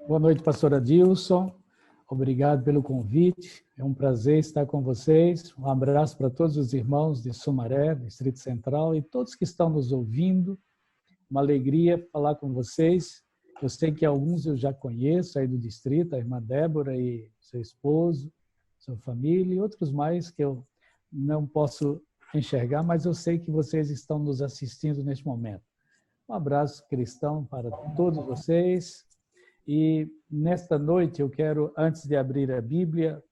Boa noite, pastor Adilson. Obrigado pelo convite. É um prazer estar com vocês. Um abraço para todos os irmãos de Sumaré, Distrito Central, e todos que estão nos ouvindo. Uma alegria falar com vocês. Eu sei que alguns eu já conheço aí do distrito, a irmã Débora e seu esposo, sua família, e outros mais que eu não posso enxergar, mas eu sei que vocês estão nos assistindo neste momento. Um abraço cristão para todos vocês. E nesta noite eu quero, antes de abrir a Bíblia,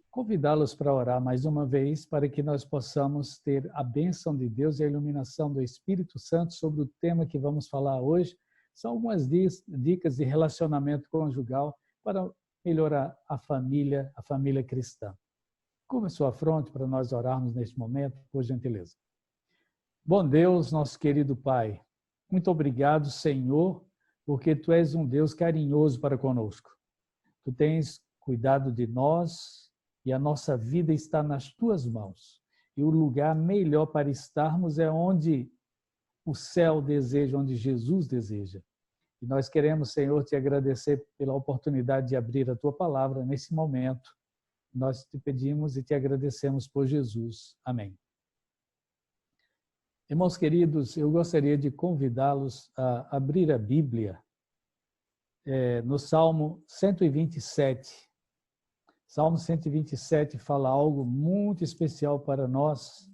convidá-los para orar mais uma vez, para que nós possamos ter a bênção de Deus e a iluminação do Espírito Santo sobre o tema que vamos falar hoje. São algumas dicas de relacionamento conjugal para melhorar a família cristã. Curva sua fronte para nós orarmos neste momento, por gentileza. Bom Deus, nosso querido Pai, muito obrigado, Senhor, porque Tu és um Deus carinhoso para conosco. Tu tens cuidado de nós e a nossa vida está nas Tuas mãos. E o lugar melhor para estarmos é onde o céu deseja, onde Jesus deseja. E nós queremos, Senhor, Te agradecer pela oportunidade de abrir a Tua palavra nesse momento. Nós Te pedimos e Te agradecemos por Jesus. Amém. Irmãos queridos, eu gostaria de convidá-los a abrir a Bíblia no Salmo 127. Salmo 127 fala algo muito especial para nós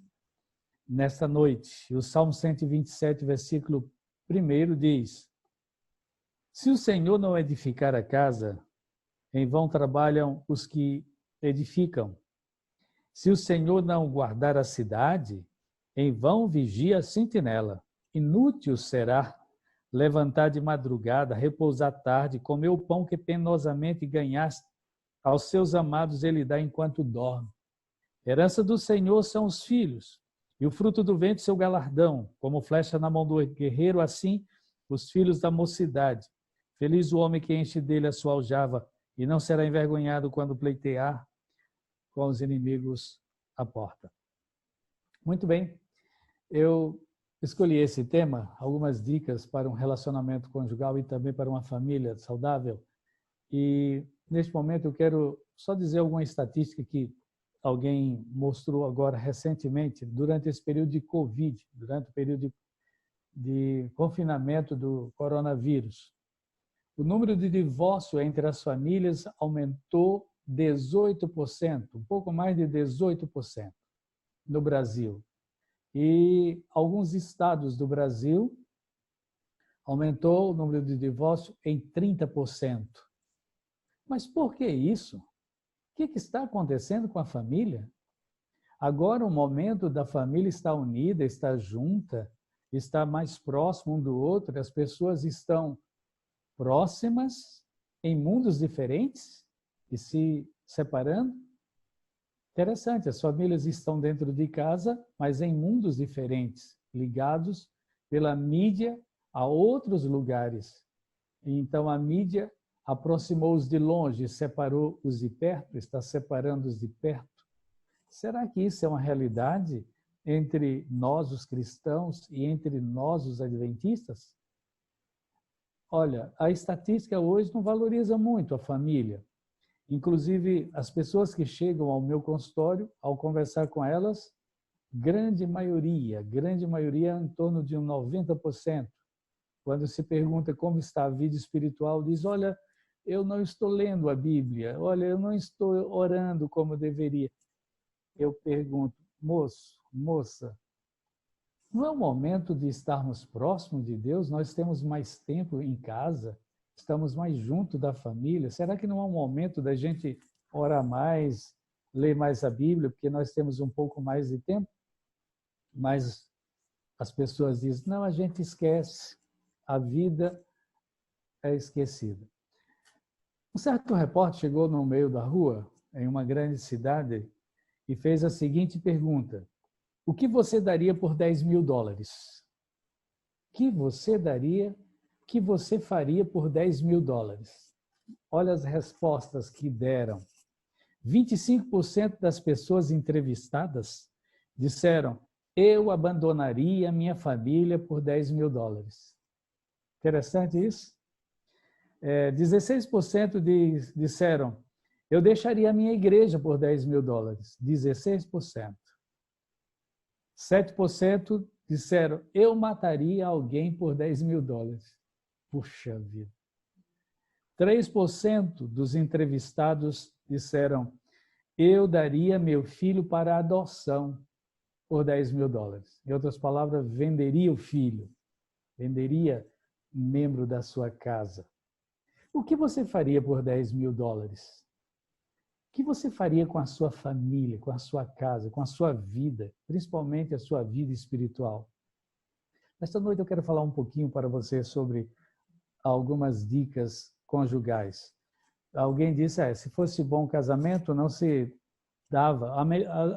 nesta noite. O Salmo 127, versículo 1 diz: Se o Senhor não edificar a casa, em vão trabalham os que edificam. Se o Senhor não guardar a cidade, em vão vigia a sentinela. Inútil será levantar de madrugada, repousar tarde, comer o pão que penosamente ganhaste. Aos seus amados ele dá enquanto dorme. Herança do Senhor são os filhos, e o fruto do ventre seu galardão. Como flecha na mão do guerreiro, assim os filhos da mocidade. Feliz o homem que enche dele a sua aljava, e não será envergonhado quando pleitear com os inimigos à porta. Muito bem, eu escolhi esse tema, algumas dicas para um relacionamento conjugal e também para uma família saudável. E neste momento eu quero só dizer alguma estatística que alguém mostrou agora recentemente, durante esse período de Covid, durante o período de confinamento do coronavírus. O número de divórcio entre as famílias aumentou 18%, um pouco mais de 18% no Brasil. E alguns estados do Brasil aumentou o número de divórcios em 30%. Mas por que isso? O que está acontecendo com a família? Agora o momento da família estar unida, estar junta, estar mais próximo um do outro, as pessoas estão próximas, em mundos diferentes e se separando. Interessante, as famílias estão dentro de casa, mas em mundos diferentes, ligados pela mídia a outros lugares. Então, a mídia aproximou os de longe, separou os de perto, está separando os de perto. Será que isso é uma realidade entre nós, os cristãos, e entre nós, os adventistas? Olha, a estatística hoje não valoriza muito a família. Inclusive, as pessoas que chegam ao meu consultório, ao conversar com elas, grande maioria, em torno de 90%, quando se pergunta como está a vida espiritual, diz: olha, eu não estou lendo a Bíblia, olha, eu não estou orando como deveria. Eu pergunto: moço, moça, não é o momento de estarmos próximos de Deus? Nós temos mais tempo em casa, estamos mais junto da família. Será que não é um momento da gente orar mais, ler mais a Bíblia, porque nós temos um pouco mais de tempo? Mas as pessoas dizem: não, a gente esquece, a vida é esquecida. Um certo repórter chegou no meio da rua, em uma grande cidade, e fez a seguinte pergunta: o que você daria por 10 mil dólares? O que você daria, o que você faria por 10 mil dólares? Olha as respostas que deram. 25% das pessoas entrevistadas disseram: eu abandonaria minha família por 10 mil dólares. Interessante isso? 16% disseram, eu deixaria a minha igreja por 10 mil dólares. 16%. 7% disseram, eu mataria alguém por 10 mil dólares. Puxa vida. 3% dos entrevistados disseram, eu daria meu filho para adoção por 10 mil dólares. Em outras palavras, venderia o filho, venderia um membro da sua casa. O que você faria por 10 mil dólares? O que você faria com a sua família, com a sua casa, com a sua vida, principalmente a sua vida espiritual? Esta noite eu quero falar um pouquinho para você sobre algumas dicas conjugais. Alguém disse, se fosse bom casamento, não se dava.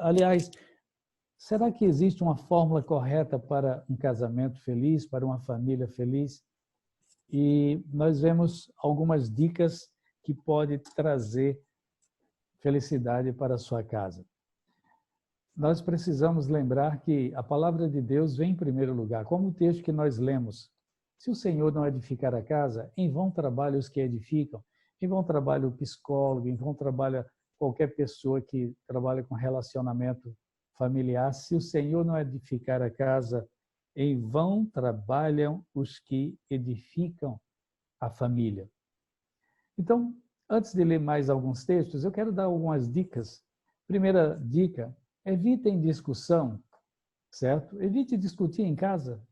Aliás, será que existe uma fórmula correta para um casamento feliz, para uma família feliz? E nós vemos algumas dicas que podem trazer felicidade para a sua casa. Nós precisamos lembrar que a palavra de Deus vem em primeiro lugar. Como o texto que nós lemos, se o Senhor não edificar a casa, em vão trabalham os que edificam, em vão trabalha o psicólogo, em vão trabalha qualquer pessoa que trabalha com relacionamento familiar. Se o Senhor não edificar a casa, em vão trabalham os que edificam a família. Então, antes de ler mais alguns textos, eu quero dar algumas dicas. Primeira dica, evitem discussão, certo? Evite discutir em casa.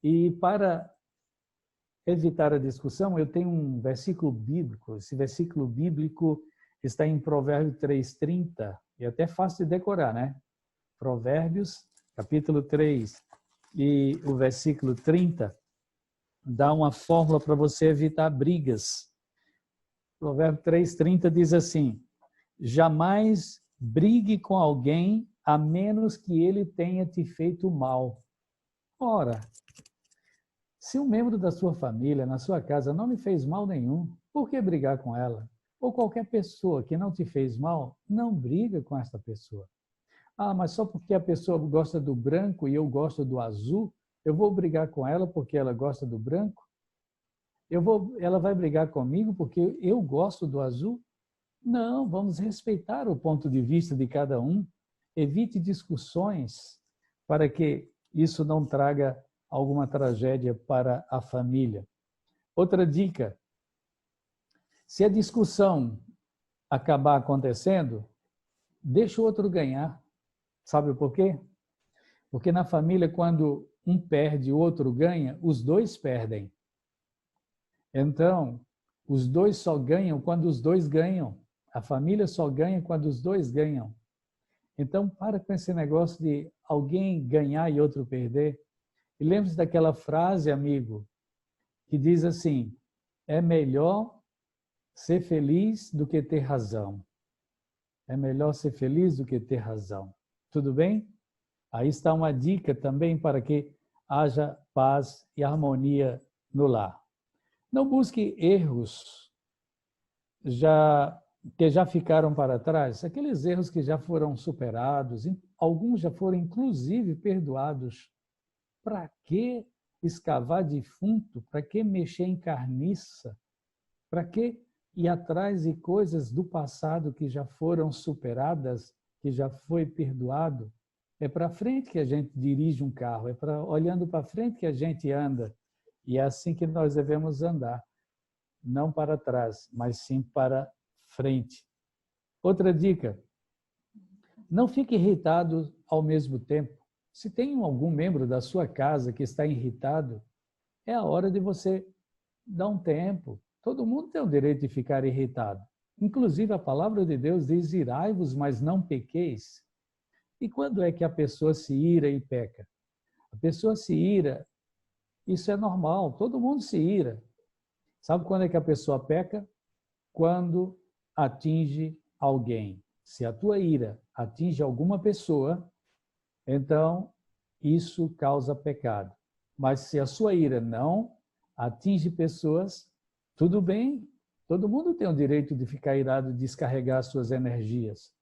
E para evitar a discussão, eu tenho um versículo bíblico. Esse versículo bíblico está em Provérbios 3:30. É até fácil de decorar, né? Provérbios, capítulo 3, e o versículo 30, dá uma fórmula para você evitar brigas. Provérbios 3:30 diz assim, jamais brigue com alguém a menos que ele tenha te feito mal. Ora, se um membro da sua família, na sua casa, não lhe fez mal nenhum, por que brigar com ela? Ou qualquer pessoa que não te fez mal, não briga com essa pessoa. Ah, mas só porque a pessoa gosta do branco e eu gosto do azul, eu vou brigar com ela porque ela gosta do branco? Ela vai brigar comigo porque eu gosto do azul? Não, vamos respeitar o ponto de vista de cada um. Evite discussões para que isso não traga alguma tragédia para a família. Outra dica, se a discussão acabar acontecendo, deixa o outro ganhar. Sabe por quê? Porque na família, quando um perde e o outro ganha, os dois perdem. Então, os dois só ganham quando os dois ganham. A família só ganha quando os dois ganham. Então, para com esse negócio de alguém ganhar e outro perder. E lembre-se daquela frase, amigo, que diz assim, é melhor ser feliz do que ter razão. É melhor ser feliz do que ter razão. Tudo bem? Aí está uma dica também para que haja paz e harmonia no lar. Não busque erros que já ficaram para trás, aqueles erros que já foram superados, alguns já foram inclusive perdoados. Para que escavar defunto? Para que mexer em carniça? Para que ir atrás de coisas do passado que já foram superadas, que já foi perdoado? É para frente que a gente dirige um carro, é olhando para frente que a gente anda. E é assim que nós devemos andar. Não para trás, mas sim para frente. Outra dica, não fique irritado ao mesmo tempo. Se tem algum membro da sua casa que está irritado, é a hora de você dar um tempo. Todo mundo tem o direito de ficar irritado. Inclusive, a palavra de Deus diz, irai-vos, mas não pequeis. E quando é que a pessoa se ira e peca? A pessoa se ira, isso é normal, todo mundo se ira. Sabe quando é que a pessoa peca? Quando atinge alguém. Se a tua ira atinge alguma pessoa, então isso causa pecado. Mas se a sua ira não atinge pessoas, tudo bem. Todo mundo tem o direito de ficar irado e descarregar suas energias.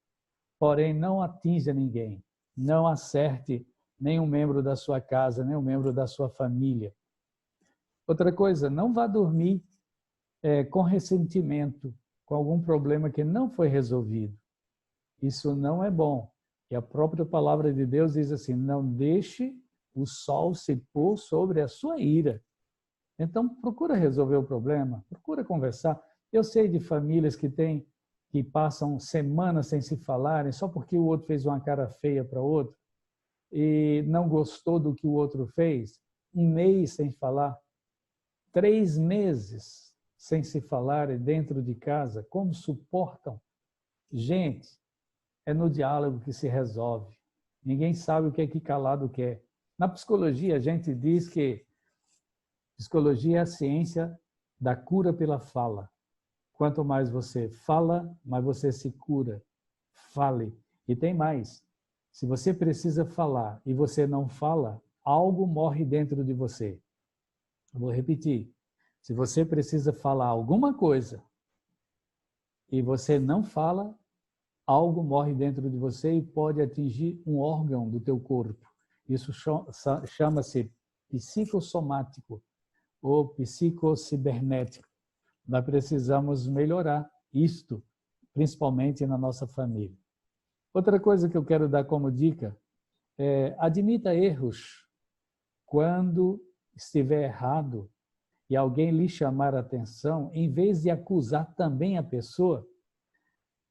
Porém, não atinja ninguém. Não acerte nenhum membro da sua casa, nenhum membro da sua família. Outra coisa, não vá dormir com ressentimento, com algum problema que não foi resolvido. Isso não é bom. E a própria palavra de Deus diz assim, não deixe o sol se pôr sobre a sua ira. Então, procura resolver o problema, procura conversar. Eu sei de famílias que passam semanas sem se falarem, só porque o outro fez uma cara feia para o outro e não gostou do que o outro fez. Um mês sem falar, 3 meses sem se falarem dentro de casa. Como suportam? Gente, é no diálogo que se resolve. Ninguém sabe o que é que calado quer. Na psicologia, a gente diz que psicologia é a ciência da cura pela fala. Quanto mais você fala, mais você se cura. Fale. E tem mais. Se você precisa falar e você não fala, algo morre dentro de você. Eu vou repetir. Se você precisa falar alguma coisa e você não fala, algo morre dentro de você e pode atingir um órgão do teu corpo. Isso chama-se psicossomático ou psicocibernético. Nós precisamos melhorar isto, principalmente na nossa família. Outra coisa que eu quero dar como dica é admita erros. Quando estiver errado e alguém lhe chamar a atenção, em vez de acusar também a pessoa,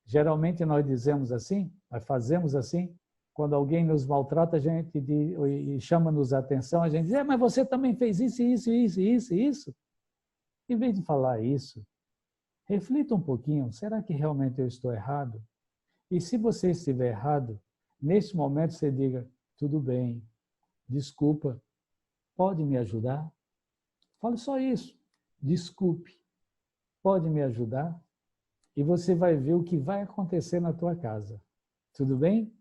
geralmente nós dizemos assim, nós fazemos assim, quando alguém nos maltrata, a gente e chama-nos a atenção, a gente diz, mas você também fez isso, isso, isso, isso, isso. Em vez de falar isso, reflita um pouquinho, será que realmente eu estou errado? E se você estiver errado, nesse momento você diga, tudo bem, desculpa, pode me ajudar? Fale só isso, desculpe, pode me ajudar? E você vai ver o que vai acontecer na tua casa. Tudo bem?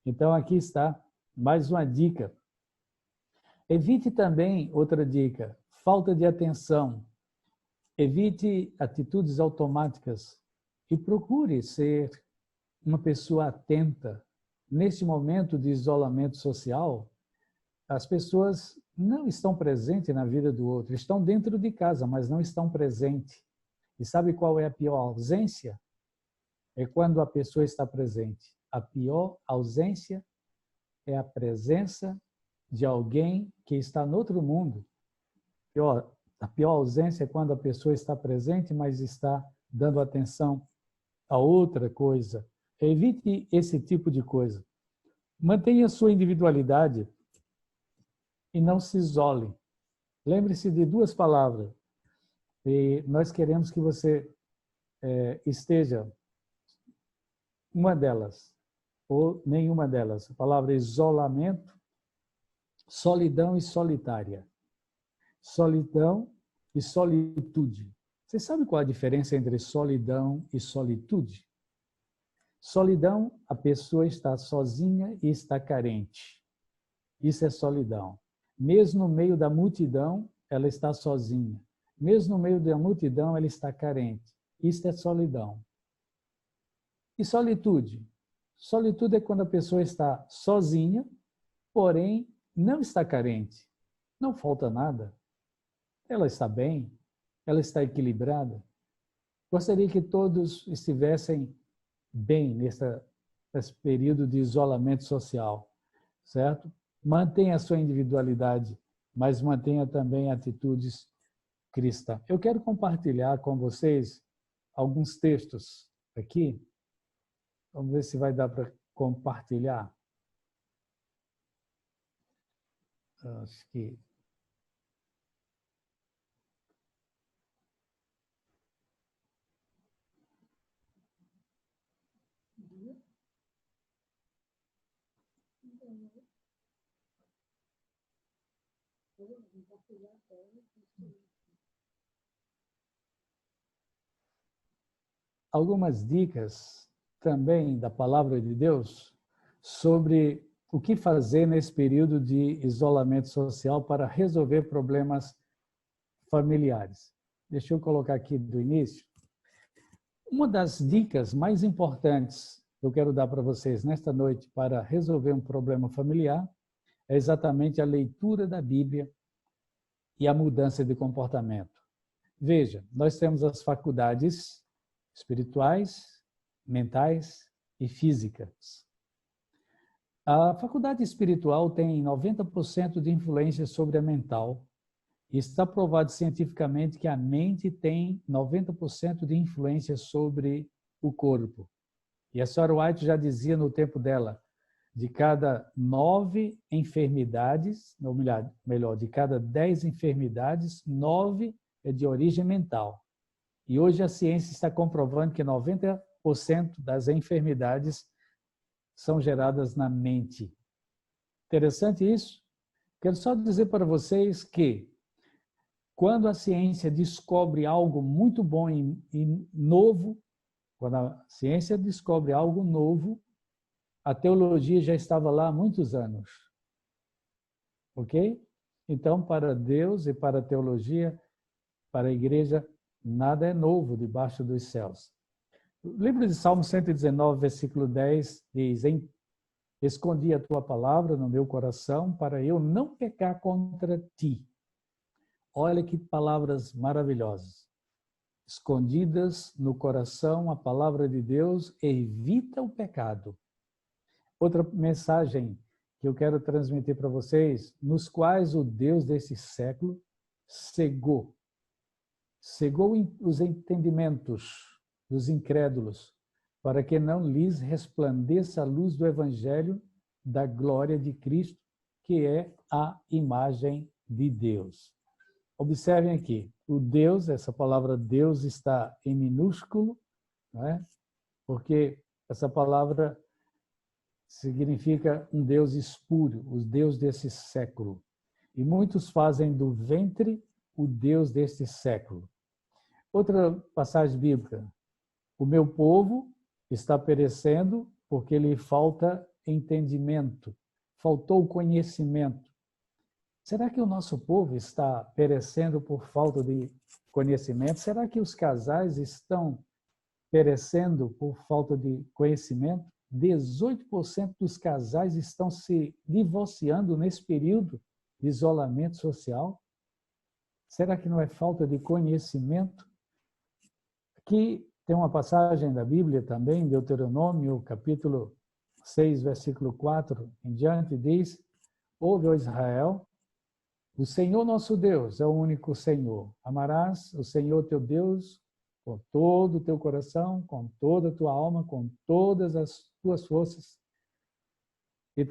Então aqui está mais uma dica. Evite também, outra dica, falta de atenção. Evite atitudes automáticas e procure ser uma pessoa atenta. Neste momento de isolamento social, as pessoas não estão presentes na vida do outro, estão dentro de casa, mas não estão presentes. E sabe qual é a pior ausência? É quando a pessoa está presente. A pior ausência é a presença de alguém que está no outro mundo. A pior ausência é quando a pessoa está presente, mas está dando atenção a outra coisa. Evite esse tipo de coisa. Mantenha sua individualidade e não se isole. Lembre-se de 2 palavras. E nós queremos que você esteja uma delas, ou nenhuma delas. A palavra isolamento, solidão e solitária. Solidão e solitude. Você sabe qual a diferença entre solidão e solitude? Solidão, a pessoa está sozinha e está carente. Isso é solidão. Mesmo no meio da multidão, ela está sozinha. Mesmo no meio da multidão, ela está carente. Isso é solidão. E solitude? Solitude é quando a pessoa está sozinha, porém não está carente. Não falta nada. Ela está bem, ela está equilibrada. Gostaria que todos estivessem bem nesse período de isolamento social, certo? Mantenha a sua individualidade, mas mantenha também atitudes cristãs. Eu quero compartilhar com vocês alguns textos aqui. Vamos ver se vai dar para compartilhar. Acho que... Algumas dicas também da palavra de Deus sobre o que fazer nesse período de isolamento social para resolver problemas familiares. Deixa eu colocar aqui do início. Uma das dicas mais importantes que eu quero dar para vocês nesta noite para resolver um problema familiar é exatamente a leitura da Bíblia e a mudança de comportamento. Veja, nós temos as faculdades espirituais, mentais e físicas. A faculdade espiritual tem 90% de influência sobre a mental. E está provado cientificamente que a mente tem 90% de influência sobre o corpo. E a Sarah White já dizia no tempo dela, de cada 9 enfermidades, ou melhor, de cada 10 enfermidades, 9 é de origem mental. E hoje a ciência está comprovando que 90% das enfermidades são geradas na mente. Interessante isso? Quero só dizer para vocês que quando a ciência descobre algo muito bom e novo, quando a ciência descobre algo novo, a teologia já estava lá há muitos anos. Ok? Então, para Deus e para a teologia, para a igreja, nada é novo debaixo dos céus. O livro de Salmo 119, versículo 10, diz: escondi a tua palavra no meu coração para eu não pecar contra ti. Olha que palavras maravilhosas. Escondidas no coração a palavra de Deus evita o pecado. Outra mensagem que eu quero transmitir para vocês, nos quais o Deus desse século cegou os entendimentos dos incrédulos, para que não lhes resplandeça a luz do Evangelho da glória de Cristo, que é a imagem de Deus. Observem aqui, o Deus, essa palavra Deus está em minúsculo, não é? Porque essa palavra significa um Deus espúrio, o Deus desse século. E muitos fazem do ventre o Deus deste século. Outra passagem bíblica, o meu povo está perecendo porque lhe falta entendimento, faltou conhecimento. Será que o nosso povo está perecendo por falta de conhecimento? Será que os casais estão perecendo por falta de conhecimento? 18% dos casais estão se divorciando nesse período de isolamento social. Será que não é falta de conhecimento? Aqui tem uma passagem da Bíblia também, Deuteronômio, capítulo 6, versículo 4 em diante, diz: ouve, ó Israel, o Senhor nosso Deus é o único Senhor. Amarás o Senhor teu Deus com todo o teu coração, com toda a tua alma, com todas as tuas forças, e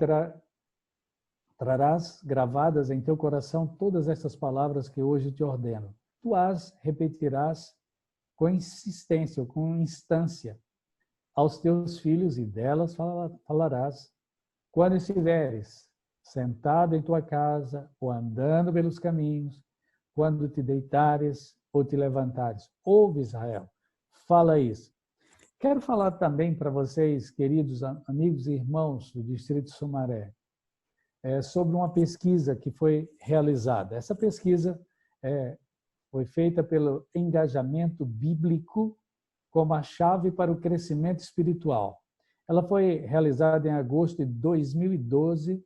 trarás gravadas em teu coração todas estas palavras que hoje te ordeno. Tu as repetirás com insistência, ou com instância, aos teus filhos, e delas falarás quando estiveres sentado em tua casa, ou andando pelos caminhos, quando te deitares ou te levantares. Ouve, Israel, fala isso. Quero falar também para vocês, queridos amigos e irmãos do Distrito Sumaré, sobre uma pesquisa que foi realizada. Essa pesquisa foi feita pelo engajamento bíblico como a chave para o crescimento espiritual. Ela foi realizada em agosto de 2012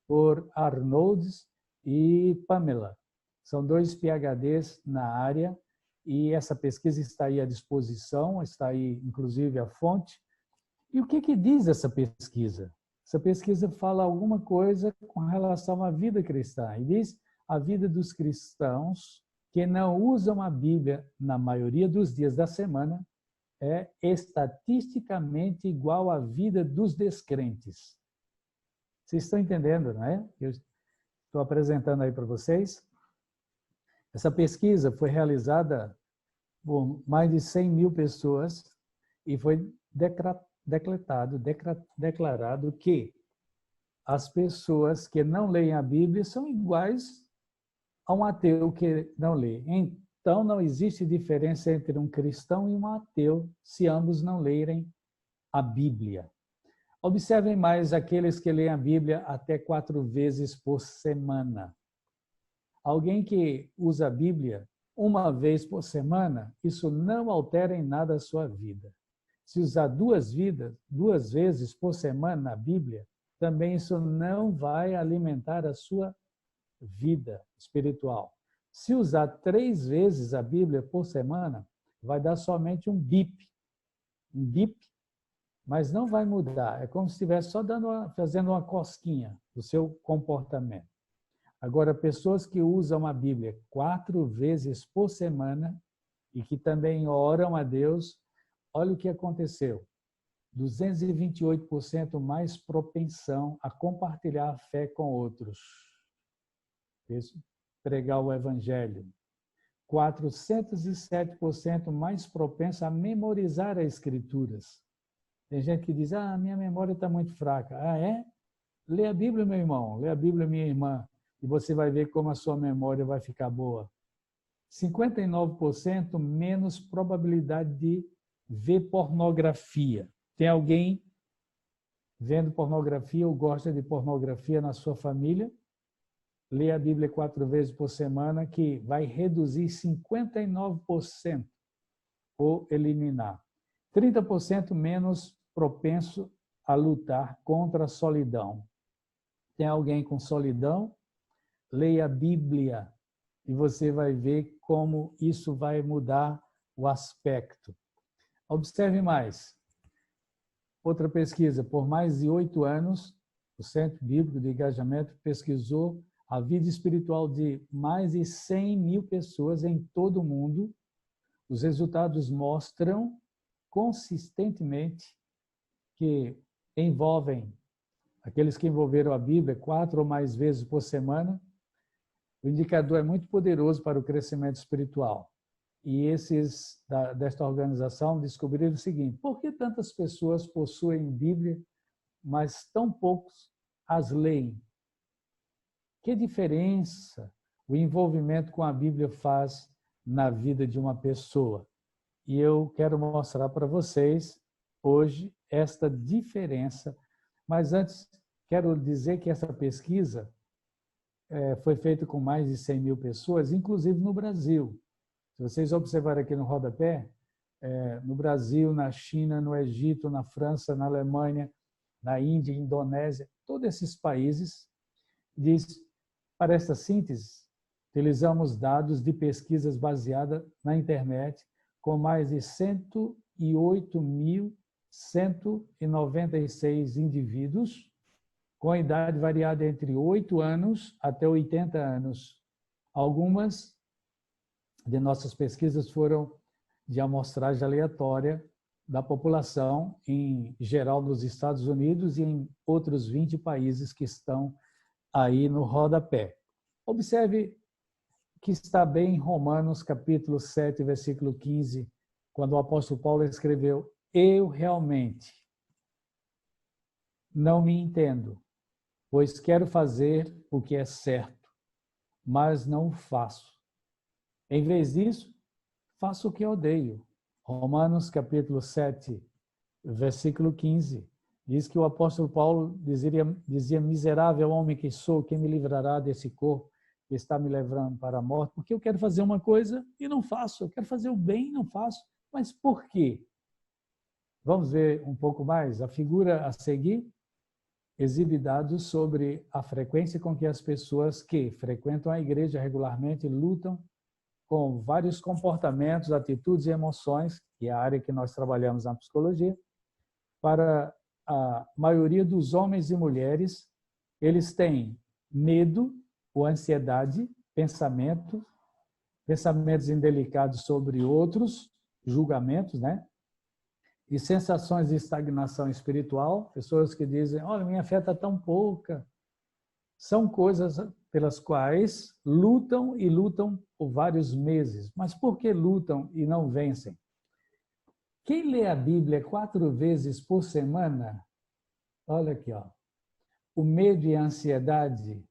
por Arnolds e Pamela. São 2 PhDs na área e essa pesquisa está aí à disposição, está aí inclusive a fonte. E o que diz essa pesquisa? Essa pesquisa fala alguma coisa com relação à vida cristã e diz a vida dos cristãos que não usam a Bíblia na maioria dos dias da semana é estatisticamente igual à vida dos descrentes. Vocês estão entendendo, não é? Eu estou apresentando aí para vocês. Essa pesquisa foi realizada por mais de 100 mil pessoas e foi declarado que as pessoas que não leem a Bíblia são iguais a um ateu que não lê. Então, não existe diferença entre um cristão e um ateu se ambos não lerem a Bíblia. Observem mais aqueles que leem a Bíblia até 4 vezes por semana. Alguém que usa a Bíblia 1 vez por semana, isso não altera em nada a sua vida. Se usar 2 vezes por semana a Bíblia, também isso não vai alimentar a sua vida espiritual. Se usar 3 vezes a Bíblia por semana, vai dar somente um bip, mas não vai mudar. É como se estivesse só fazendo uma cosquinha do seu comportamento. Agora, pessoas que usam a Bíblia 4 vezes por semana e que também oram a Deus, olha o que aconteceu. 228% mais propensão a compartilhar a fé com outros. Isso, pregar o Evangelho. 407% mais propenso a memorizar as Escrituras. Tem gente que diz, minha memória está muito fraca. É? Lê a Bíblia, meu irmão. Lê a Bíblia, minha irmã. E você vai ver como a sua memória vai ficar boa. 59% menos probabilidade de ver pornografia. Tem alguém vendo pornografia ou gosta de pornografia na sua família? Lê a Bíblia 4 vezes por semana, que vai reduzir 59% ou eliminar. 30% menos propenso a lutar contra a solidão. Tem alguém com solidão? Leia a Bíblia e você vai ver como isso vai mudar o aspecto. Observe mais. Outra pesquisa, por mais de 8 anos, o Centro Bíblico de Engajamento pesquisou a vida espiritual de mais de 100 mil pessoas em todo o mundo. Os resultados mostram consistentemente que envolvem aqueles que envolveram a Bíblia 4 ou mais vezes por semana. O indicador é muito poderoso para o crescimento espiritual. E esses desta organização descobriram o seguinte: por que tantas pessoas possuem Bíblia, mas tão poucos as leem? Que diferença o envolvimento com a Bíblia faz na vida de uma pessoa? E eu quero mostrar para vocês hoje esta diferença. Mas antes, quero dizer que essa pesquisa foi feita com mais de 100 mil pessoas, inclusive no Brasil. Se vocês observarem aqui no rodapé, no Brasil, na China, no Egito, na França, na Alemanha, na Índia, Indonésia, todos esses países, diz, para esta síntese, utilizamos dados de pesquisas baseadas na internet, com mais de 108.196 indivíduos, com idade variada entre 8 anos até 80 anos. Algumas de nossas pesquisas foram de amostragem aleatória da população, em geral nos Estados Unidos e em outros 20 países que estão aí no rodapé. Observe que está bem em Romanos, capítulo 7, versículo 15, quando o apóstolo Paulo escreveu: eu realmente não me entendo, pois quero fazer o que é certo, mas não o faço. Em vez disso, faço o que odeio. Romanos, capítulo 7, versículo 15, diz que o apóstolo Paulo dizia: miserável homem que sou, quem me livrará desse corpo que está me levando para a morte? Porque eu quero fazer uma coisa e não faço. Eu quero fazer o bem e não faço. Mas por quê? Vamos ver um pouco mais? A figura a seguir exibe dados sobre a frequência com que as pessoas que frequentam a igreja regularmente lutam com vários comportamentos, atitudes e emoções, que é a área que nós trabalhamos na psicologia. Para a maioria dos homens e mulheres, eles têm medo ou ansiedade, pensamentos indelicados sobre outros, julgamentos, né? E sensações de estagnação espiritual, pessoas que dizem: olha, minha fé está tão pouca. São coisas pelas quais lutam e lutam por vários meses. Mas por que lutam e não vencem? Quem lê a Bíblia 4 vezes por semana, olha aqui, ó, o medo e a ansiedade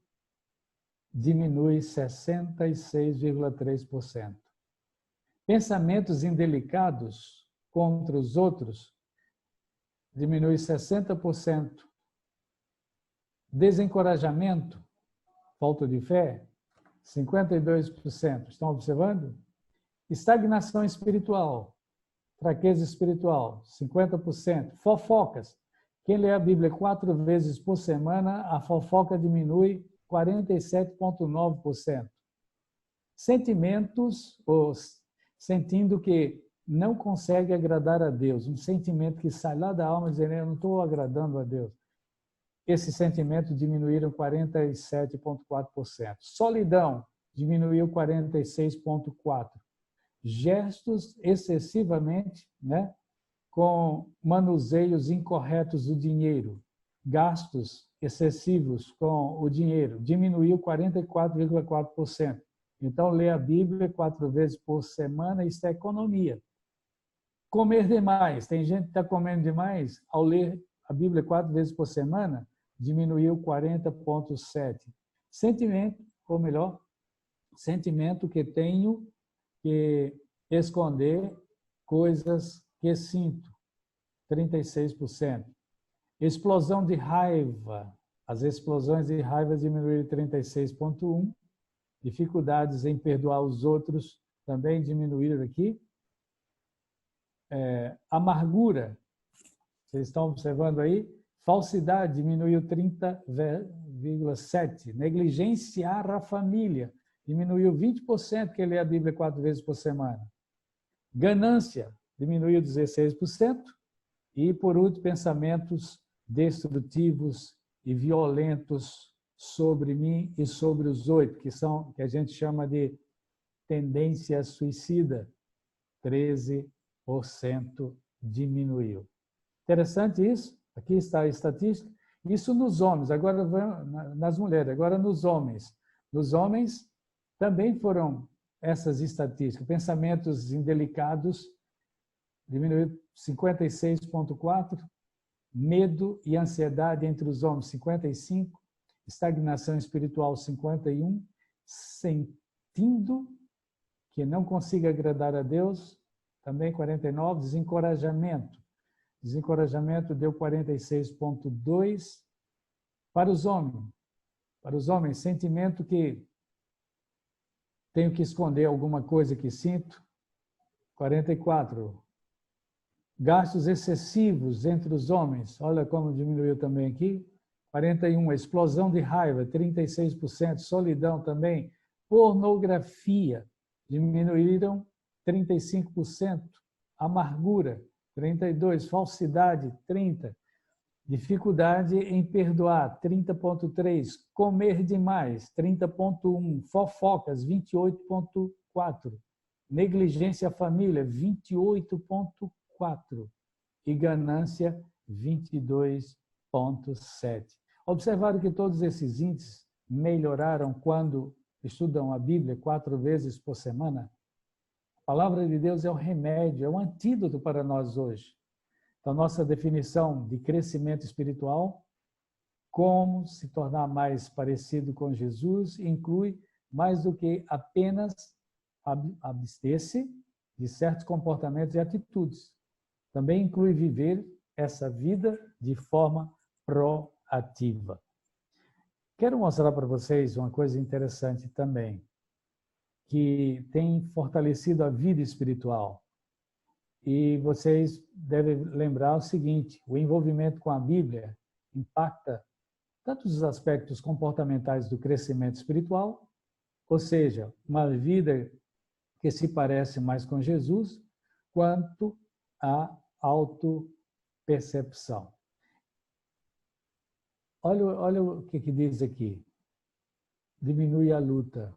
diminui 66,3%. Pensamentos indelicados contra os outros diminui 60%. Desencorajamento, falta de fé, 52%. Estão observando? Estagnação espiritual, fraqueza espiritual, 50%. Fofocas. Quem lê a Bíblia 4 vezes por semana, a fofoca diminui 47,9%. Sentimentos, ou sentindo que não consegue agradar a Deus, um sentimento que sai lá da alma dizendo, eu não estou agradando a Deus. Esses sentimentos diminuíram 47,4%. Solidão diminuiu 46,4%. Gestos excessivamente, né, com manuseios incorretos do dinheiro, gastos excessivos com o dinheiro, diminuiu 44,4%. Então, ler a Bíblia 4 vezes por semana, isso é economia. Comer demais. Tem gente que está comendo demais. Ao ler a Bíblia 4 vezes por semana, diminuiu 40,7%. Sentimento, ou melhor, sentimento que tenho que esconder coisas que sinto, 36%. Explosão de raiva. As explosões de raiva diminuíram 36,1%. Dificuldades em perdoar os outros também diminuíram aqui. Amargura, vocês estão observando aí? Falsidade diminuiu 30,7%. Negligenciar a família diminuiu 20%, que lê a Bíblia 4 vezes por semana. Ganância diminuiu 16%. E, por último, pensamentos destrutivos e violentos sobre mim e sobre os outros, que a gente chama de tendência suicida, 13% diminuiu. Interessante isso. Aqui está a estatística. Isso nos homens. Agora nas mulheres. Agora nos homens. Nos homens também foram essas estatísticas. Pensamentos indelicados diminuiu 56,4%. Medo e ansiedade entre os homens, 55%. Estagnação espiritual, 51%. Sentindo que não consiga agradar a Deus, também 49%. Desencorajamento. Desencorajamento deu 46,2%. Para os homens, sentimento que tenho que esconder alguma coisa que sinto, 44%. Gastos excessivos entre os homens, olha como diminuiu também aqui, 41%. Explosão de raiva, 36%. Solidão também. Pornografia, diminuíram 35%. Amargura, 32%. Falsidade, 30%. Dificuldade em perdoar, 30,3%. Comer demais, 30,1%. Fofocas, 28,4%. Negligência à família, 28,4%. E ganância, 22,7%. Observaram que todos esses índices melhoraram quando estudam a Bíblia 4 vezes por semana? A palavra de Deus é o remédio, é o antídoto para nós hoje. Então, nossa definição de crescimento espiritual, como se tornar mais parecido com Jesus, inclui mais do que apenas abster-se de certos comportamentos e atitudes. Também inclui viver essa vida de forma proativa. Quero mostrar para vocês uma coisa interessante também, que tem fortalecido a vida espiritual. E vocês devem lembrar o seguinte, o envolvimento com a Bíblia impacta tanto os aspectos comportamentais do crescimento espiritual, ou seja, uma vida que se parece mais com Jesus, quanto a autopercepção. Olha o que diz aqui. Diminui a luta.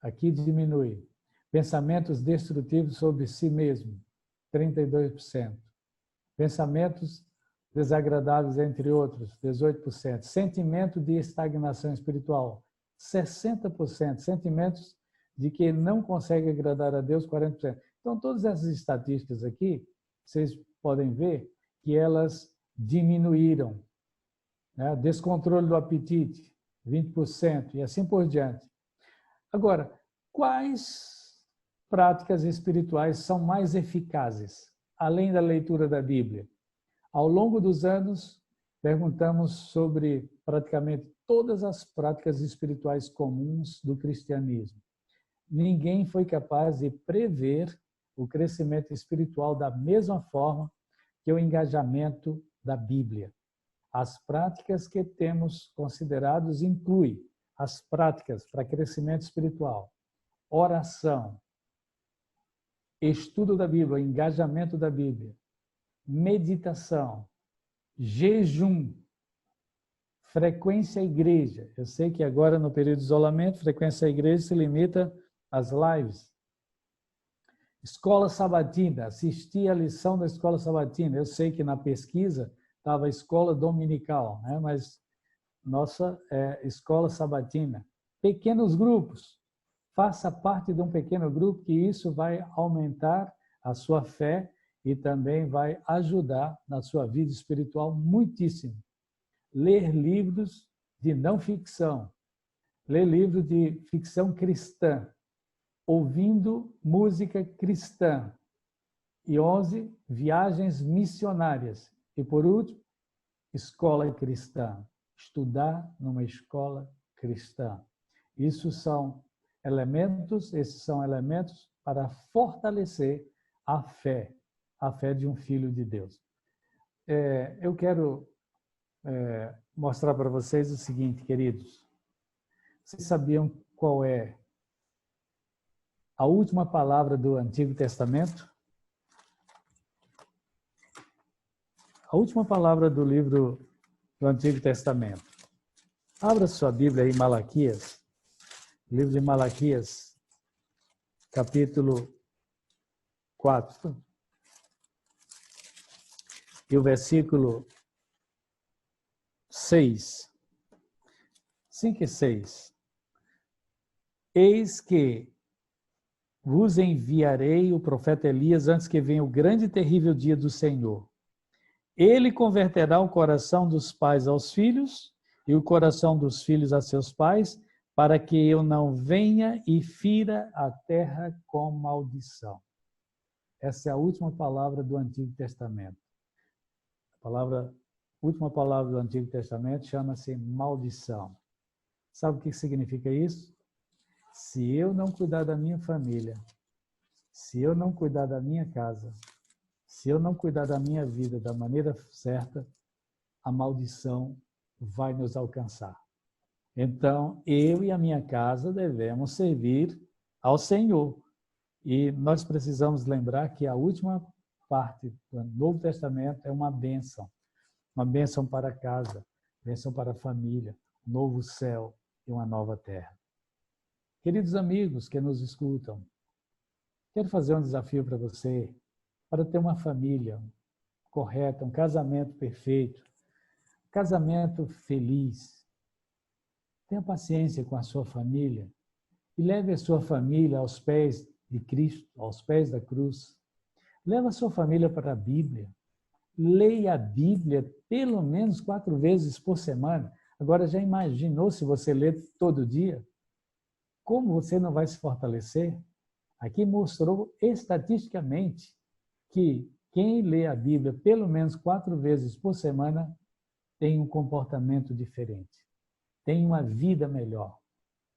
Aqui diminui. Pensamentos destrutivos sobre si mesmo, 32%. Pensamentos desagradáveis, entre outros, 18%. Sentimento de estagnação espiritual, 60%. Sentimentos de que não consegue agradar a Deus, 40%. Então, todas essas estatísticas aqui, vocês podem ver que elas diminuíram. Né? Descontrole do apetite, 20%, e assim por diante. Agora, quais práticas espirituais são mais eficazes, além da leitura da Bíblia? Ao longo dos anos, perguntamos sobre praticamente todas as práticas espirituais comuns do cristianismo. Ninguém foi capaz de prever o crescimento espiritual da mesma forma que o engajamento da Bíblia. As práticas que temos considerados incluem as práticas para crescimento espiritual, oração, estudo da Bíblia, engajamento da Bíblia, meditação, jejum, frequência à igreja. Eu sei que agora, no período de isolamento, frequência à igreja se limita às lives. Escola sabatina, assistir à lição da escola sabatina. Eu sei que na pesquisa estava escola dominical, né? Mas nossa escola sabatina. Pequenos grupos. Faça parte de um pequeno grupo, que isso vai aumentar a sua fé e também vai ajudar na sua vida espiritual muitíssimo. Ler livros de não ficção. Ler livros de ficção cristã. Ouvindo música cristã. E 11, viagens missionárias. E por último, escola cristã. Estudar numa escola cristã. Esses são elementos para fortalecer a fé de um filho de Deus. Eu quero mostrar para vocês o seguinte, queridos. Vocês sabiam qual é a última palavra do Antigo Testamento? A última palavra do livro do Antigo Testamento. Abra sua Bíblia aí, Malaquias. Livro de Malaquias, capítulo 4. E o versículo 6. 5 e 6. Eis que vos enviarei o profeta Elias antes que venha o grande e terrível dia do Senhor. Ele converterá o coração dos pais aos filhos e o coração dos filhos a seus pais, para que eu não venha e fira a terra com maldição. Essa é a última palavra do Antigo Testamento. A última palavra do Antigo Testamento chama-se maldição. Sabe o que significa isso? Se eu não cuidar da minha família, se eu não cuidar da minha casa, se eu não cuidar da minha vida da maneira certa, a maldição vai nos alcançar. Então, eu e a minha casa devemos servir ao Senhor. E nós precisamos lembrar que a última parte do Novo Testamento é uma bênção para a casa, bênção para a família, um novo céu e uma nova terra. Queridos amigos que nos escutam, quero fazer um desafio para você, para ter uma família correta, um casamento perfeito, um casamento feliz. Tenha paciência com a sua família e leve a sua família aos pés de Cristo, aos pés da cruz. Leve a sua família para a Bíblia. Leia a Bíblia pelo menos 4 vezes por semana. Agora, já imaginou se você lê todo dia? Como você não vai se fortalecer? Aqui mostrou estatisticamente que quem lê a Bíblia pelo menos 4 vezes por semana tem um comportamento diferente. Tem uma vida melhor,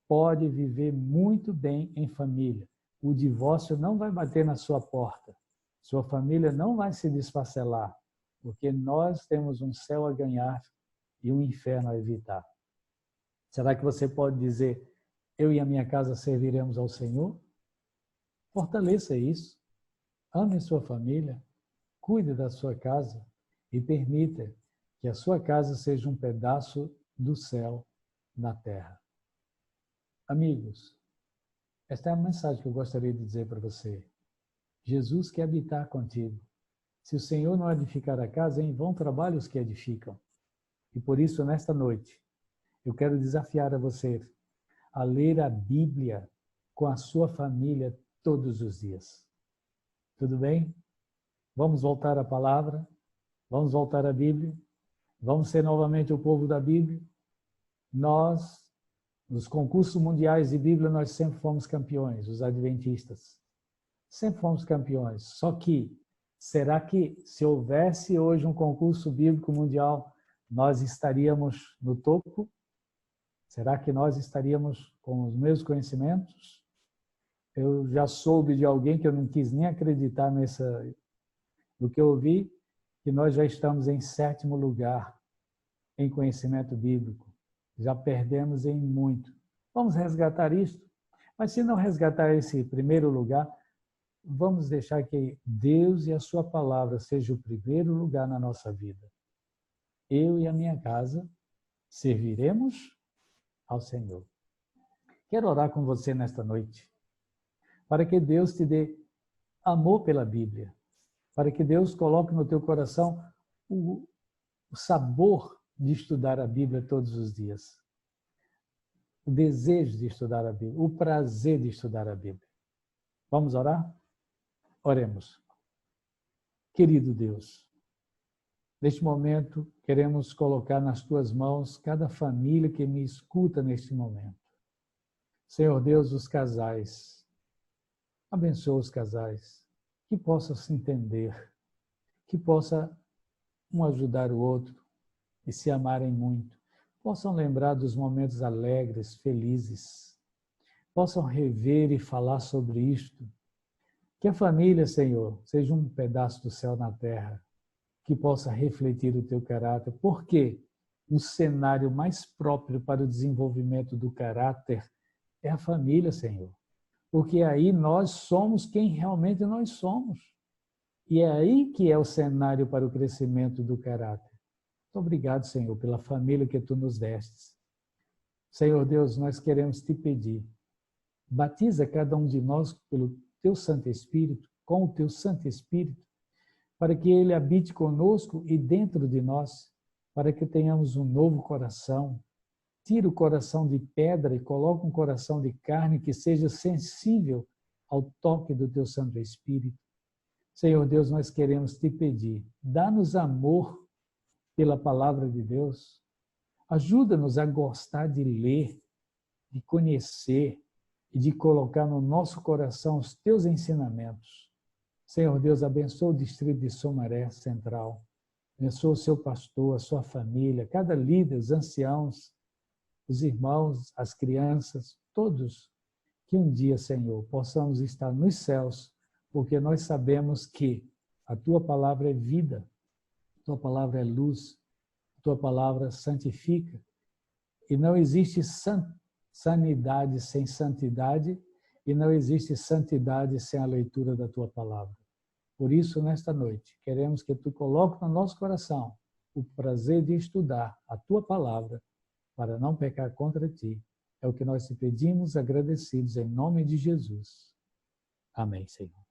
pode viver muito bem em família. O divórcio não vai bater na sua porta, sua família não vai se desfacelar, porque nós temos um céu a ganhar e um inferno a evitar. Será que você pode dizer, eu e a minha casa serviremos ao Senhor? Fortaleça isso, ame a sua família, cuide da sua casa e permita que a sua casa seja um pedaço do céu na terra. Amigos, esta é a mensagem que eu gostaria de dizer para você. Jesus quer habitar contigo. Se o Senhor não edificar a casa, em vão trabalham os que edificam. E por isso, nesta noite, eu quero desafiar a você a ler a Bíblia com a sua família todos os dias. Tudo bem? Vamos voltar à palavra? Vamos voltar à Bíblia? Vamos ser novamente o povo da Bíblia? Nós, nos concursos mundiais de Bíblia, nós sempre fomos campeões, os adventistas. Sempre fomos campeões. Só que, será que se houvesse hoje um concurso bíblico mundial, nós estaríamos no topo? Será que nós estaríamos com os mesmos conhecimentos? Eu já soube de alguém que eu não quis nem acreditar no que eu ouvi, que nós já estamos em 7º lugar em conhecimento bíblico. Já perdemos em muito. Vamos resgatar isto? Mas se não resgatar esse primeiro lugar, vamos deixar que Deus e a sua palavra seja o primeiro lugar na nossa vida. Eu e a minha casa serviremos ao Senhor. Quero orar com você nesta noite, para que Deus te dê amor pela Bíblia, para que Deus coloque no teu coração o sabor de estudar a Bíblia todos os dias, o desejo de estudar a Bíblia, o prazer de estudar a Bíblia. Vamos orar? Oremos. Querido Deus, neste momento queremos colocar nas tuas mãos cada família que me escuta neste momento. Senhor Deus, os casais, abençoa os casais, que possam se entender, que possa um ajudar o outro e se amarem muito, possam lembrar dos momentos alegres, felizes, possam rever e falar sobre isto. Que a família, Senhor, seja um pedaço do céu na terra, que possa refletir o teu caráter, porque o cenário mais próprio para o desenvolvimento do caráter é a família, Senhor. Porque aí nós somos quem realmente nós somos. E é aí que é o cenário para o crescimento do caráter. Muito obrigado, Senhor, pela família que tu nos destes. Senhor Deus, nós queremos te pedir, batiza cada um de nós pelo teu Santo Espírito, com o teu Santo Espírito, para que ele habite conosco e dentro de nós, para que tenhamos um novo coração. Tira o coração de pedra e coloca um coração de carne que seja sensível ao toque do teu Santo Espírito. Senhor Deus, nós queremos te pedir, dá-nos amor pela palavra de Deus. Ajuda-nos a gostar de ler, de conhecer e de colocar no nosso coração os teus ensinamentos. Senhor Deus, abençoa o distrito de Sumaré Central. Abençoa o seu pastor, a sua família, cada líder, os anciãos, os irmãos, as crianças, todos. Que um dia, Senhor, possamos estar nos céus, porque nós sabemos que a tua palavra é vida, a tua palavra é luz, a tua palavra santifica. E não existe sanidade sem santidade, e não existe santidade sem a leitura da tua palavra. Por isso, nesta noite, queremos que tu coloques no nosso coração o prazer de estudar a tua palavra para não pecar contra ti. É o que nós te pedimos, agradecidos em nome de Jesus. Amém, Senhor.